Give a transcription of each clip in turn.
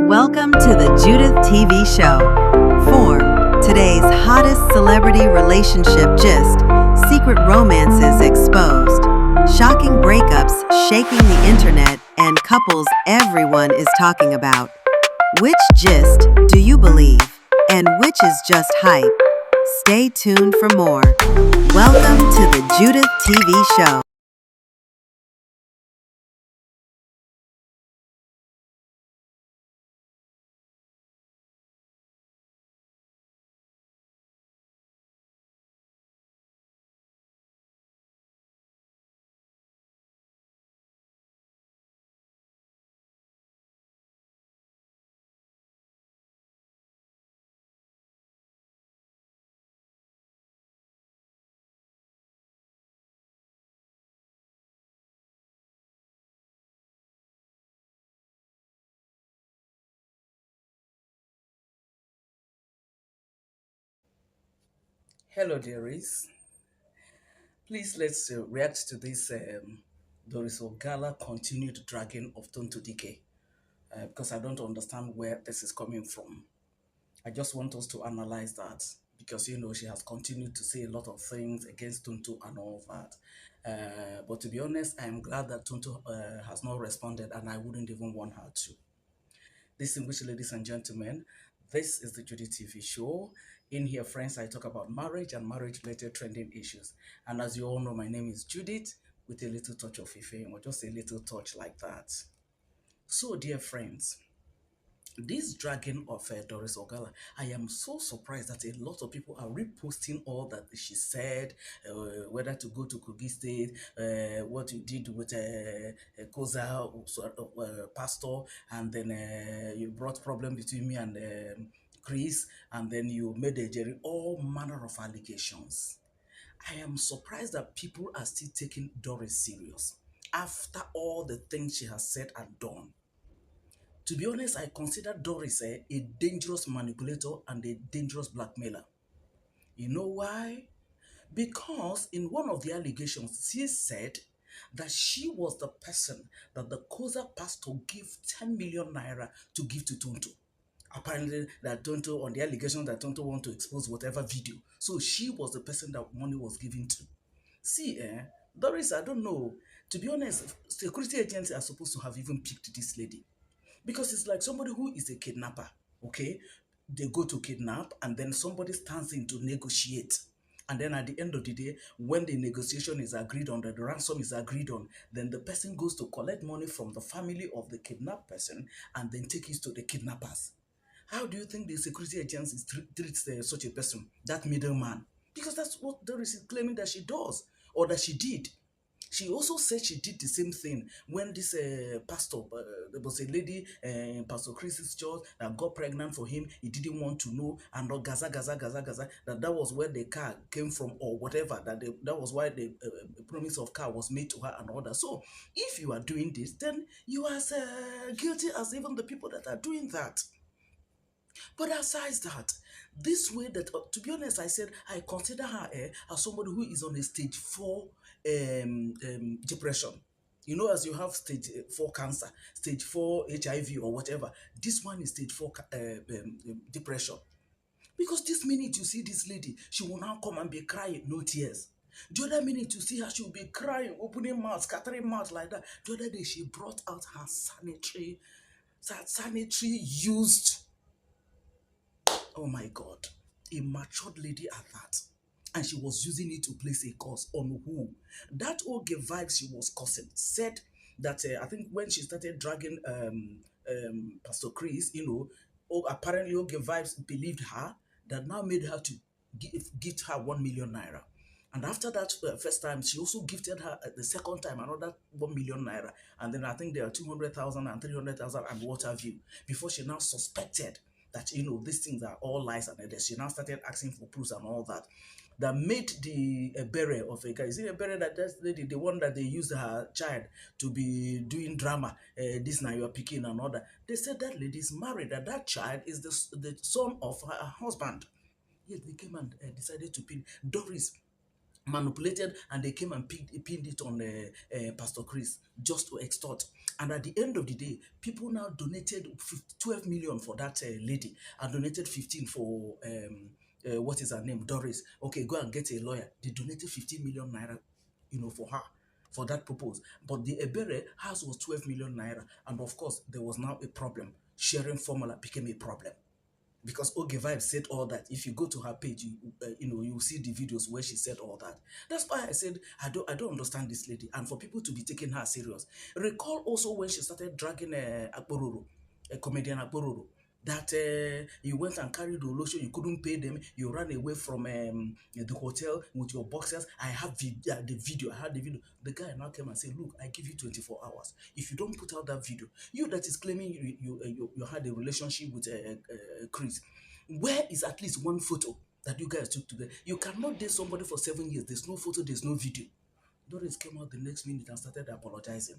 Welcome to the Judith TV show. Form, today's hottest celebrity relationship gist, secret romances exposed, shocking breakups shaking the internet, and couples everyone is talking about. Which gist do you believe? And which is just hype? Stay tuned for more. Welcome to the Judith TV show. Hello, dearies. Please let's react to this Doris Ogala continued dragging of Tonto Dike because I don't understand where this is coming from. I just want us to analyze that because she has continued to say a lot of things against Tonto and all of that. But to be honest, I am glad that Tonto has not responded, and I wouldn't even want her to. Distinguished ladies and gentlemen, this is the Judy TV show. In here, friends, I talk about marriage and marriage-related trending issues. And as you all know, my name is Judith with a little touch of Ife, or just a little touch like that. So, dear friends, this dragging of Doris Ogala, I am so surprised that a lot of people are reposting all that she said, whether to go to Kogi State, what you did with Koza, pastor, and then you brought problem between me and Chris, and then you made a Jerry, all manner of allegations. I am surprised that people are still taking Doris serious after all the things she has said and done. To be honest, I consider Doris a dangerous manipulator and a dangerous blackmailer. You know why? Because in one of the allegations, she said that she was the person that the Koza pastor gave 10 million naira to give to Tonto. Apparently, that Tonto, on the allegation that Tonto want to expose whatever video. So she was the person that money was given to. See, Doris, I don't know. To be honest, security agents are supposed to have even picked this lady. Because it's like somebody who is a kidnapper, okay? They go to kidnap and then somebody stands in to negotiate. And then at the end of the day, when the negotiation is agreed on, the ransom is agreed on, then the person goes to collect money from the family of the kidnapped person and then take it to the kidnappers. How do you think the security agency treats such a person, that middleman? Because that's what Doris is claiming that she does or that she did. She also said she did the same thing when this pastor, there was a lady, Pastor Chris's church, that got pregnant for him. He didn't want to know, and not gaza, gaza, gaza, gaza, that was where the car came from or whatever, that was why the promise of car was made to her and all that. So if you are doing this, then you are as guilty as even the people that are doing that. But aside that, this way that, to be honest, I said I consider her as somebody who is on a stage 4 depression. You know, as you have stage 4 cancer, stage 4 HIV or whatever, this one is stage 4 depression. Because this minute you see this lady, she will now come and be crying, no tears. The other minute you see her, she will be crying, opening mouth, scattering mouth like that. The other day she brought out her sanitary used, oh my God, a matured lady at that. And she was using it to place a curse on who? That old vibes she was cursing said that I think when she started dragging Pastor Chris, apparently old vibes believed her, that now made her to gift her 1 million naira. And after that first time, she also gifted her the second time another 1 million naira. And then I think there are 200,000 and 300,000 and what have you. Before she now suspected that, these things are all lies and others. She now started asking for proofs and all that. That made the burial of a guy. Is it a burial that that's the one that they used her child to be doing drama? This now you're picking and all that. They said that lady is married, that child is the son of her husband. Yet they came and decided to pin Doris. manipulated, and they came and pinned it on Pastor Chris just to extort. And at the end of the day, people now donated 12 million for that lady, and donated 15 for what is her name, Doris. Okay, go and get a lawyer. They donated 15 million naira, for her, for that purpose. But the Ebere house was 12 million naira, and of course there was now a problem. Sharing formula became a problem because Oge Vibe said all that. If you go to her page, you see the videos where she said all that. That's why I said I don't understand this lady, and for people to be taking her serious. Recall also when she started dragging Akpororo, a comedian Akpororo, that you went and carried the lotion, you couldn't pay them, you ran away from the hotel with your boxers. I have the video. I had the video. The guy now came and said, "Look, I give you 24 hours. If you don't put out that video, you that is claiming you had a relationship with Chris, where is at least one photo that you guys took together? You cannot date somebody for 7 years. There's no photo. There's no video." Doris came out the next minute and started apologizing.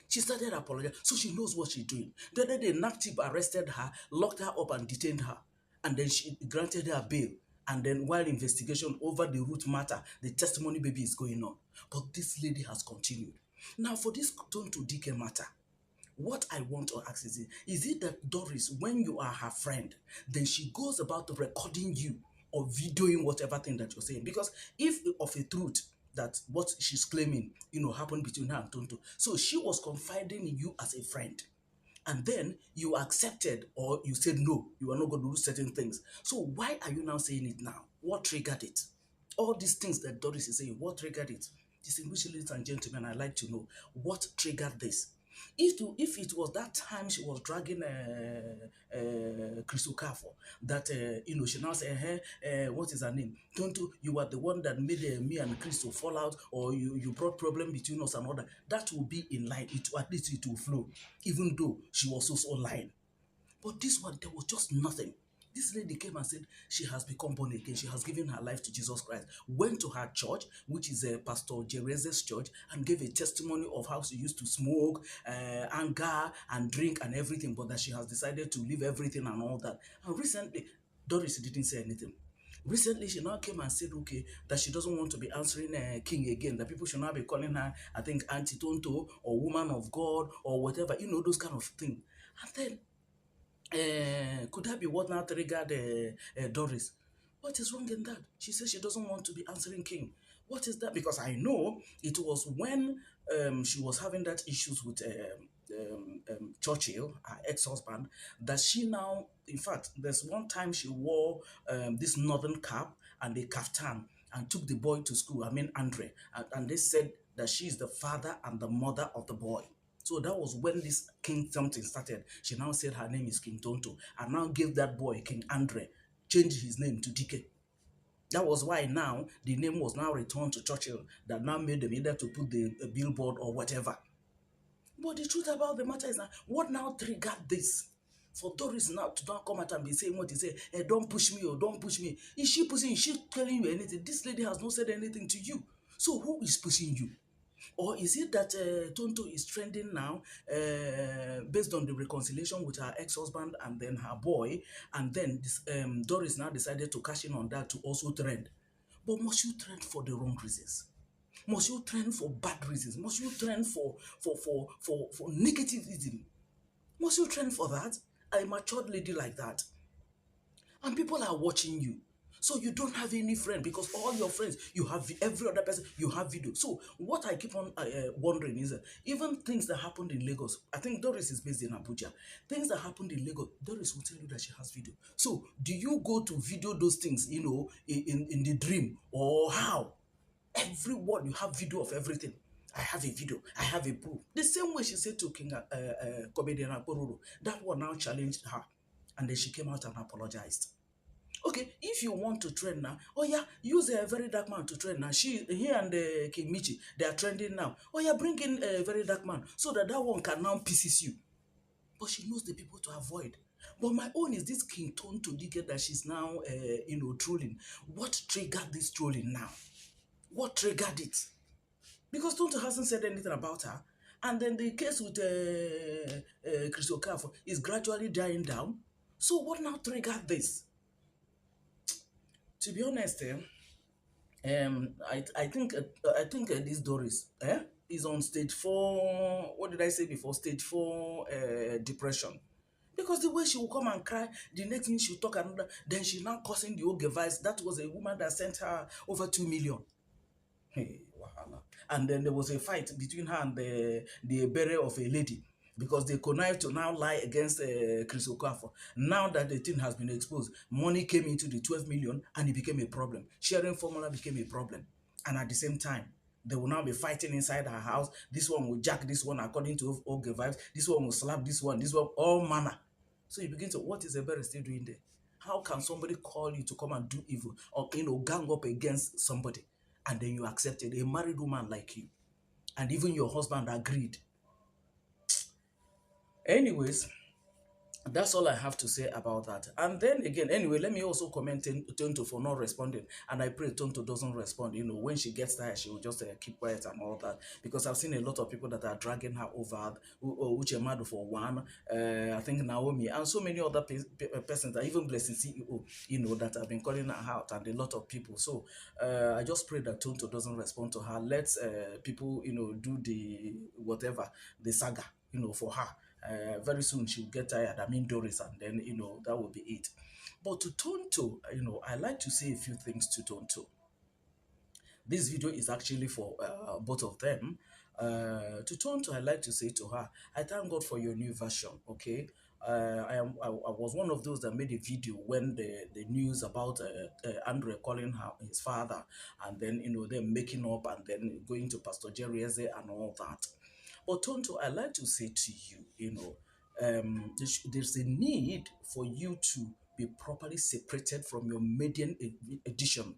She started apologizing, so she knows what she's doing. The other day, NAPTIP arrested her, locked her up, and detained her, and then she granted her bail. And then, while investigation over the root matter, the testimony baby is going on. But this lady has continued. Now, for this Tonto Dike matter, what I want to ask is it that Doris, when you are her friend, then she goes about recording you or videoing whatever thing that you're saying? Because if of a truth that what she's claiming, happened between her and Tonto, so she was confiding in you as a friend, and then you accepted or you said no, you are not going to do certain things. So why are you now saying it now? What triggered it? All these things that Doris is saying, what triggered it? Distinguished ladies and gentlemen, I'd like to know what triggered this. If it was that time she was dragging Chris Okafor, that she now say, what is her name? Tonto, you are the one that made me and Chris to fall out, or you brought problem between us and all that. That will be in line. At least it will flow, even though she was also lying. But this one, there was just nothing. This lady came and said she has become born again. She has given her life to Jesus Christ. Went to her church, which is Pastor Jereze's church, and gave a testimony of how she used to smoke, anger, and drink and everything, but that she has decided to leave everything and all that. And recently, Doris didn't say anything. Recently, she now came and said, okay, that she doesn't want to be answering King again, that people should not be calling her, I think, Auntie Tonto or Woman of God or whatever, those kind of things. And then could that be what now triggered Doris? What is wrong in that? She says she doesn't want to be answering King. What is that? Because I know it was when she was having that issues with Churchill, her ex-husband, that she now, in fact, there's one time she wore this northern cap and a kaftan and took the boy to school, I mean Andre, and they said that she is the father and the mother of the boy. So that was when this King something started. She now said her name is King Tonto, and now gave that boy King Andre, changed his name to Dike. That was why now the name was now returned to Churchill, that now made them either to put the billboard or whatever. But the truth about the matter is that what now triggered this? For Doris now to not come out and be saying what he say, hey, don't push me or don't push me. Is she pushing? Is she telling you anything? This lady has not said anything to you. So who is pushing you? Or is it that Tonto is trending now based on the reconciliation with her ex-husband and then her boy, and then this, Doris now decided to cash in on that to also trend? But must you trend for the wrong reasons? Must you trend for bad reasons? Must you trend for negativism? Must you trend for that? A matured lady like that, and people are watching you. So you don't have any friend, because all your friends, you have every other person, you have video. So what I keep on wondering is that even things that happened in Lagos, I think Doris is based in Abuja. Things that happened in Lagos, Doris will tell you that she has video. So do you go to video those things, in the dream, or how? Everyone, you have video of everything. I have a video. I have a proof. The same way she said to King comedian Akpororo, that one now challenged her, and then she came out and apologized. Okay, if you want to trend now, oh yeah, use a very dark man to trend now. He and King Michi, they are trending now. Oh yeah, bring in a very dark man so that one can now pieces you. But she knows the people to avoid. But my own is this King Tonto Dike that she's now, trolling. What triggered this trolling now? What triggered it? Because Tonto hasn't said anything about her. And then the case with Chris Okafor is gradually dying down. So what now triggered this? To be honest, I think this Doris is on stage 4. What did I say before? Stage 4 depression. Because the way she will come and cry, the next thing she'll talk another, then she now cursing the old device. That was a woman that sent her over 2 million. Hey, wahala. And then there was a fight between her and the bearer of a lady because they connived to now lie against Chris Okafor. Now that the thing has been exposed, money came into the 12 million and it became a problem. Sharing formula became a problem. And at the same time, they will now be fighting inside her house. This one will jack this one according to Oge vibes. This one will slap this one, all manner. So you begin to, what is the bearer still doing there? How can somebody call you to come and do evil or gang up against somebody and then you accepted a married woman like you and even your husband agreed? Anyways, that's all I have to say about that. And then again, anyway, let me also commend Tonto for not responding. And I pray Tonto doesn't respond. When she gets tired, she will just keep quiet and all that. Because I've seen a lot of people that are dragging her over, Uchemadu for one, I think Naomi, and so many other persons, that even Blessing CEO, that have been calling her out, and a lot of people. So I just pray that Tonto doesn't respond to her. Let people, do the whatever, the saga, for her. Very soon she'll get tired. I mean Doris, and then that will be it. But to Tonto, I like to say a few things to Tonto. This video is actually for both of them. To Tonto, I like to say to her, I thank God for your new version. Okay, I was one of those that made a video when the news about Andre calling his father, and then them making up, and then going to Pastor Jerry Eze and all that. But Tonto, I like to say to you, there's a need for you to be properly separated from your maiden edition.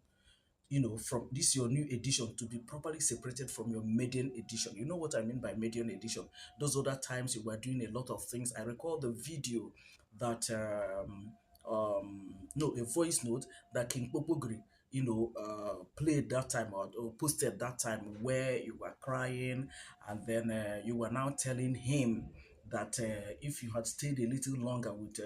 From this your new edition, to be properly separated from your maiden edition. You know what I mean by maiden edition? Those other times you were doing a lot of things. I recall the video that no, a voice note that King Popogri played that time, or posted that time, where you were crying, and then you were now telling him that if you had stayed a little longer with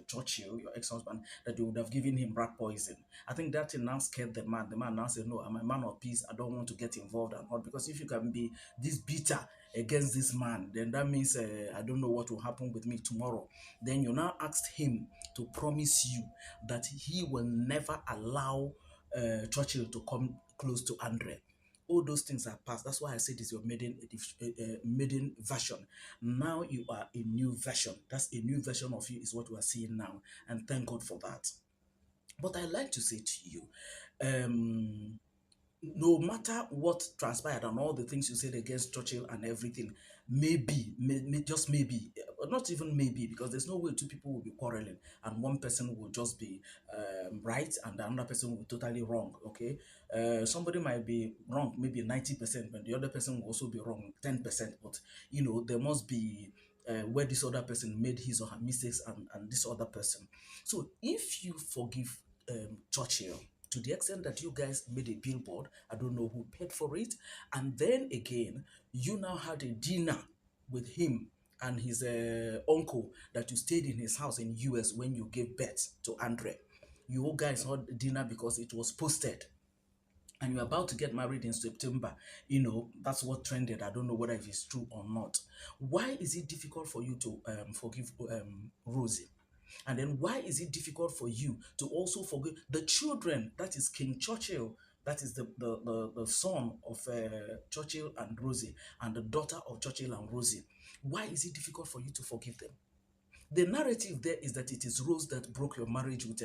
Churchill, your ex-husband, that you would have given him rat poison. I think that thing now scared the man. The man now said, no, I'm a man of peace. I don't want to get involved and all. Because if you can be this bitter against this man, then that means I don't know what will happen with me tomorrow. Then you now asked him to promise you that he will never allow Churchill to come close to Andre. All those things are past. That's why I said it's your maiden version. Now you are a new version. That's a new version of you, is what we are seeing now. And thank God for that. But I like to say to you, no matter what transpired and all the things you said against Churchill and everything, maybe, just maybe, not even maybe, because there's no way two people will be quarreling and one person will just be right and the other person will be totally wrong. Okay, somebody might be wrong maybe 90%, but the other person will also be wrong 10%. But there must be where this other person made his or her mistakes, and this other person. So if you forgive Churchill, to the extent that you guys made a billboard, I don't know who paid for it, and then again, you now had a dinner with him and his uncle, that you stayed in his house in US when you gave birth to Andre. You all guys had dinner because it was posted, and you're about to get married in September. That's what trended. I don't know whether it's true or not. Why is it difficult for you to forgive Rosie? And then why is it difficult for you to also forgive the children? That is King Churchill, that is the son of Churchill and Rosie, and the daughter of Churchill and Rosie. Why is it difficult for you to forgive them? The narrative there is that it is Rose that broke your marriage with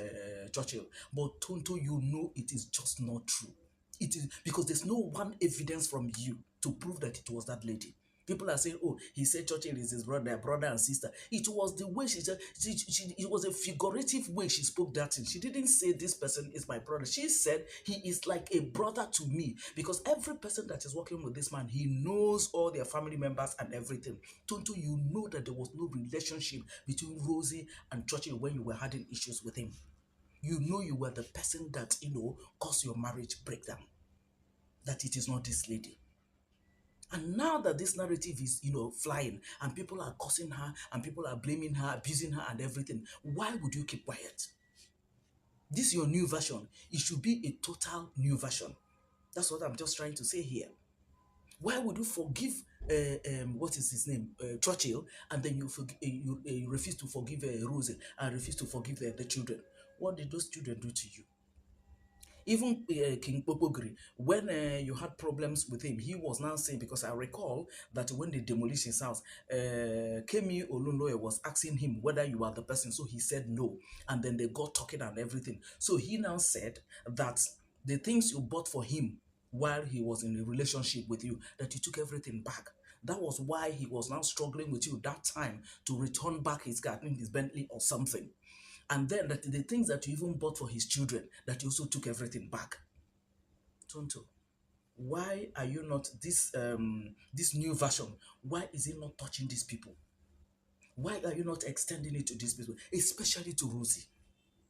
Churchill. But Tonto, it is just not true. It is because there's no one evidence from you to prove that it was that lady. People are saying, oh, he said Churchill is his brother and sister. It was the way she said, it was a figurative way she spoke that thing. She didn't say this person is my brother. She said he is like a brother to me, because every person that is working with this man, he knows all their family members and everything. Tonto, you know that there was no relationship between Rosie and Churchill when you were having issues with him. You know you were the person that, caused your marriage breakdown. That it is not this lady. And now that this narrative is, flying, and people are cursing her, and people are blaming her, abusing her and everything, why would you keep quiet? This is your new version. It should be a total new version. That's what I'm just trying to say here. Why would you forgive what is his name, Churchill, and then you refuse to forgive Rosie and refuse to forgive the children? What did those children do to you? Even King Popogri, when you had problems with him, he was now saying, because I recall that when they demolished his house, Kemi Olunloye was asking him whether you are the person. So he said no. And then they got talking and everything. So he now said that the things you bought for him while he was in a relationship with you, that you took everything back. That was why he was now struggling with you that time to return back his car, I think his Bentley or something. And then that the things that you even bought for his children, that you also took everything back. Tonto, why are you not this new version? Why is it not touching these people? Why are you not extending it to these people, especially to Rosie?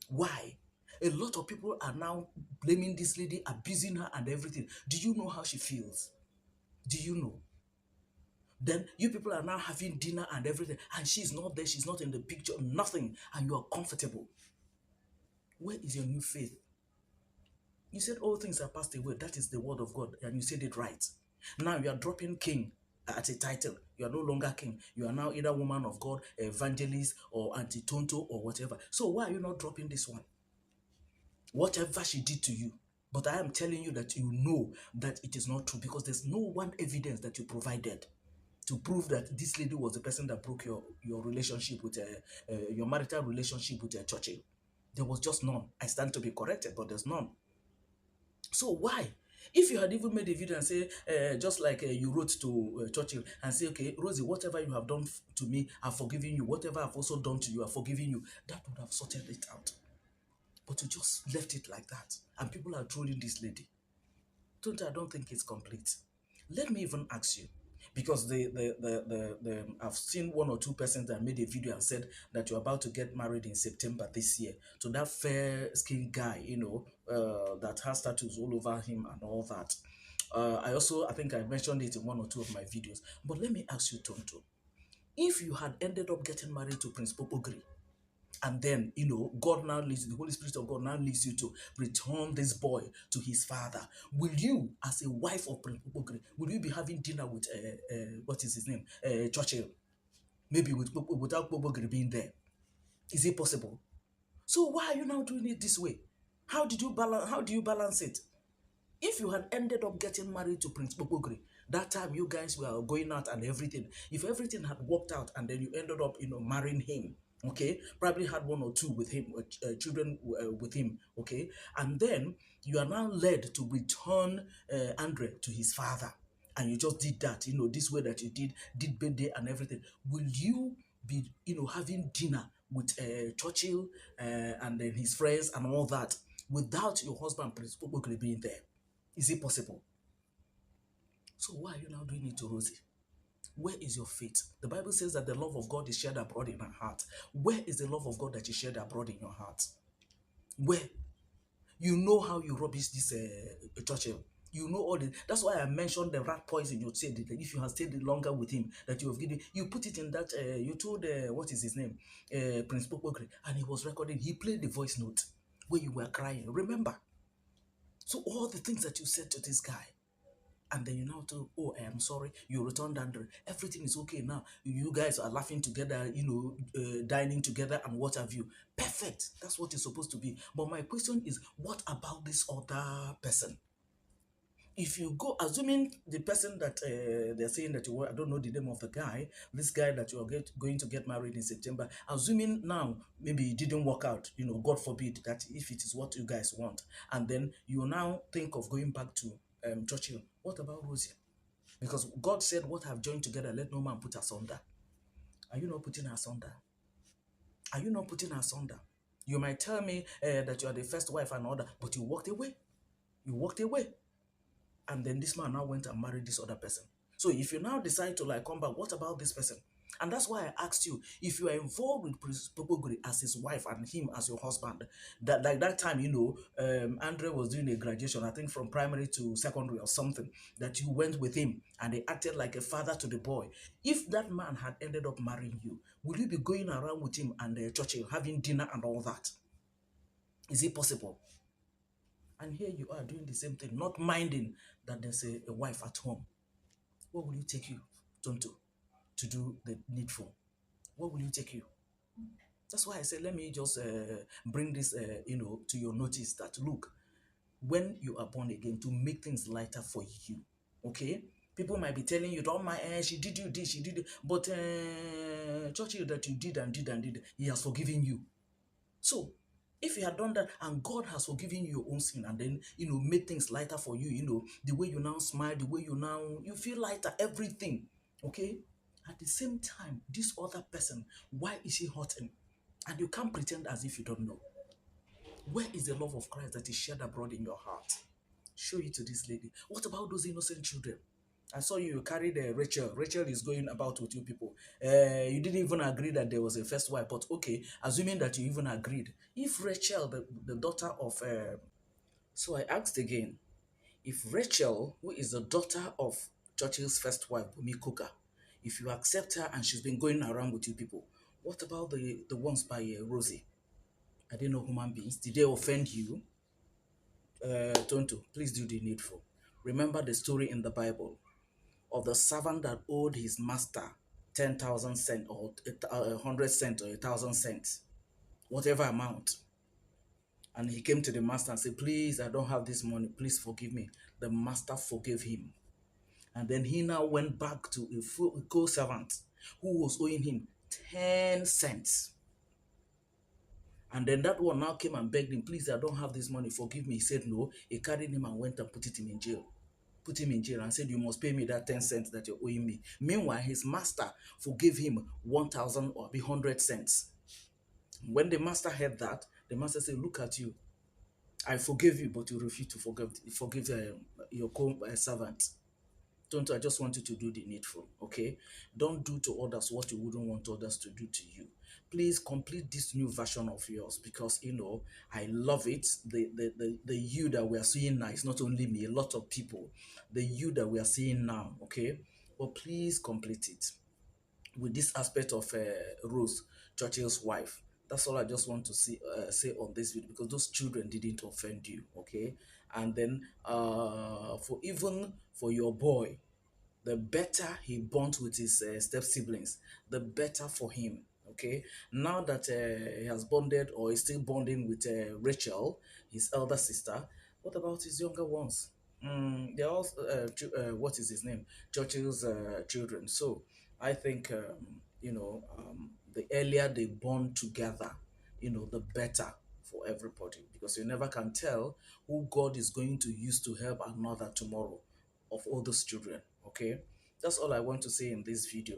Why? A lot of people are now blaming this lady, abusing her and everything. Do you know how she feels? Do you know? Then you people are now having dinner and everything, and she's not there, she's not in the picture, nothing, and you are comfortable. Where is your new faith? You said all things are passed away. That is the word of God, and you said it right. Now you are dropping king at a title. You are no longer king. You are now either woman of God, evangelist, or Auntie Tonto, or whatever. So why are you not dropping this one? Whatever she did to you. But I am telling you that you know that it is not true, because there's no one evidence that you provided to prove that this lady was the person that broke your relationship with your marital relationship with Churchill. There was just none. I stand to be corrected, but there's none. So why? If you had even made a video and say, just like you wrote to Churchill and say, okay, Rosie, whatever you have done to me, I've forgiven you. Whatever I've also done to you, I've forgiven you. That would have sorted it out. But you just left it like that. And people are trolling this lady. I don't think it's complete. Let me even ask you, because I've seen one or two persons that made a video and said that you're about to get married in September this year to that fair-skinned guy, that has tattoos all over him and all that. I think I mentioned it in one or two of my videos. But let me ask you, Tonto, if you had ended up getting married to Prince Popogri, and then, God now leads you, the Holy Spirit of God now leads you to return this boy to his father. Will you, as a wife of Prince Popogri, will you be having dinner with, what is his name? Churchill? Maybe without Popogri being there. Is it possible? So why are you now doing it this way? How do you balance it? If you had ended up getting married to Prince Popogri, that time you guys were going out and everything, if everything had worked out and then you ended up, marrying him, okay, probably had one or two with him, children with him, okay, and then you are now led to return Andre to his father, and you just did that, this way that you did birthday and everything, will you be, having dinner with Churchill and then his friends and all that without your husband, Prince Popogri, being there? Is it possible? So why are you now doing it to Rosie? Where is your faith? The Bible says that the love of God is shared abroad in her heart. Where is the love of God that is shared abroad in your heart? Where? You know how you rubbish this Churchill. You know all the. That's why I mentioned the rat poison. You said that if you have stayed longer with him, that you have given. You put it in that. You told what is his name, Prince Popogri, and he was recording. He played the voice note where you were crying. Remember? So all the things that you said to this guy, and then you now tell, oh, I am sorry, you returned under, everything is okay now. You guys are laughing together, dining together and what have you. Perfect. That's what it's supposed to be. But my question is, what about this other person? If you go, assuming the person that they're saying that you were, I don't know the name of the guy, this guy that you are going to get married in September, assuming now maybe it didn't work out, God forbid that if it is what you guys want, and then you now think of going back to Churchill, what about Rosie? Because God said, what I've joined together, let no man put asunder. Are you not putting asunder? Are you not putting asunder? You might tell me that you are the first wife and all that, but you walked away. You walked away. And then this man now went and married this other person. So if you now decide to come back, what about this person? And that's why I asked you, if you are involved with Prince Popogri as his wife and him as your husband, that time, Andre was doing a graduation, I think from primary to secondary or something, that you went with him and he acted like a father to the boy. If that man had ended up marrying you, will you be going around with him and Churchill having dinner and all that? Is it possible? And here you are doing the same thing, not minding that there's a wife at home. What will you take you, Tonto, to do the needful? What will you take you? That's why I said, let me just bring this, to your notice that, look, when you are born again, to make things lighter for you, okay? People might be telling you, don't mind, she did you this, she did it, but Churchill, that you did and did and did, he has forgiven you. So, if you had done that and God has forgiven you your own sin and then, made things lighter for you, the way you now smile, the way you feel lighter, everything, okay? At the same time, this other person, why is he hurting? And you can't pretend as if you don't know. Where is the love of Christ that is shared abroad in your heart? Show it to this lady. What about those innocent children? I saw you carried Rachel. Rachel is going about with you people. You didn't even agree that there was a first wife, but okay, assuming that you even agreed. If Rachel, the daughter of... so I asked again, if Rachel, who is the daughter of Churchill's first wife, Bumi Coker, if you accept her and she's been going around with you people, what about the ones by Rosie? Are they not human beings? Did they offend you? Tonto, please do the needful. Remember the story in the Bible of the servant that owed his master 10,000 cents or 100 cents or 1,000 cents, whatever amount. And he came to the master and said, please, I don't have this money. Please forgive me. The master forgave him. And then he now went back to a full co-servant who was owing him 10 cents. And then that one now came and begged him, please, I don't have this money, forgive me. He said no. He carried him and went and put him in jail. Put him in jail and said, you must pay me that 10 cents that you're owing me. Meanwhile, his master forgave him 1,000 or 100 cents. When the master heard that, the master said, look at you. I forgave you, but you refuse to forgive your servant. Tonto, I just want you to do the needful, okay? Don't do to others what you wouldn't want others to do to you. Please complete this new version of yours because, I love it. The you that we are seeing now is not only me, a lot of people. The you that we are seeing now, okay? But please complete it with this aspect of Rose, Churchill's wife. That's all I just want to say on this video because those children didn't offend you, okay? And then for your boy, the better he bonds with his step siblings, the better for him. Okay, now that he has bonded or is still bonding with Rachel, his elder sister, what about his younger ones? They're all what is his name? Churchill's children. So I think the earlier they bond together, the better for everybody because you never can tell who God is going to use to help another tomorrow of all those children. Okay, that's all I want to say in this video.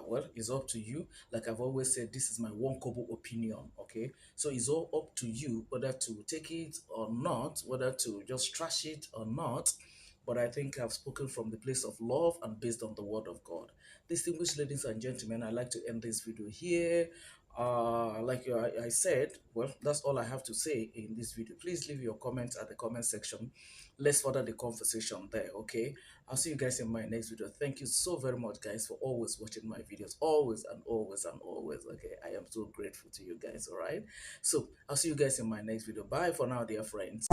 Well, it's up to you. Like I've always said, this is my one kobo opinion. Okay, so it's all up to you whether to take it or not, whether to just trash it or not. But I think I've spoken from the place of love and based on the word of God. Distinguished ladies and gentlemen, I'd like to end this video here. Like I said, well, that's all I have to say in this video. Please leave your comments at the comment section. Let's further the conversation there, okay? I'll see you guys in my next video. Thank you so very much, guys, for always watching my videos. Always and always and always, okay? I am so grateful to you guys, all right? So, I'll see you guys in my next video. Bye for now, dear friends.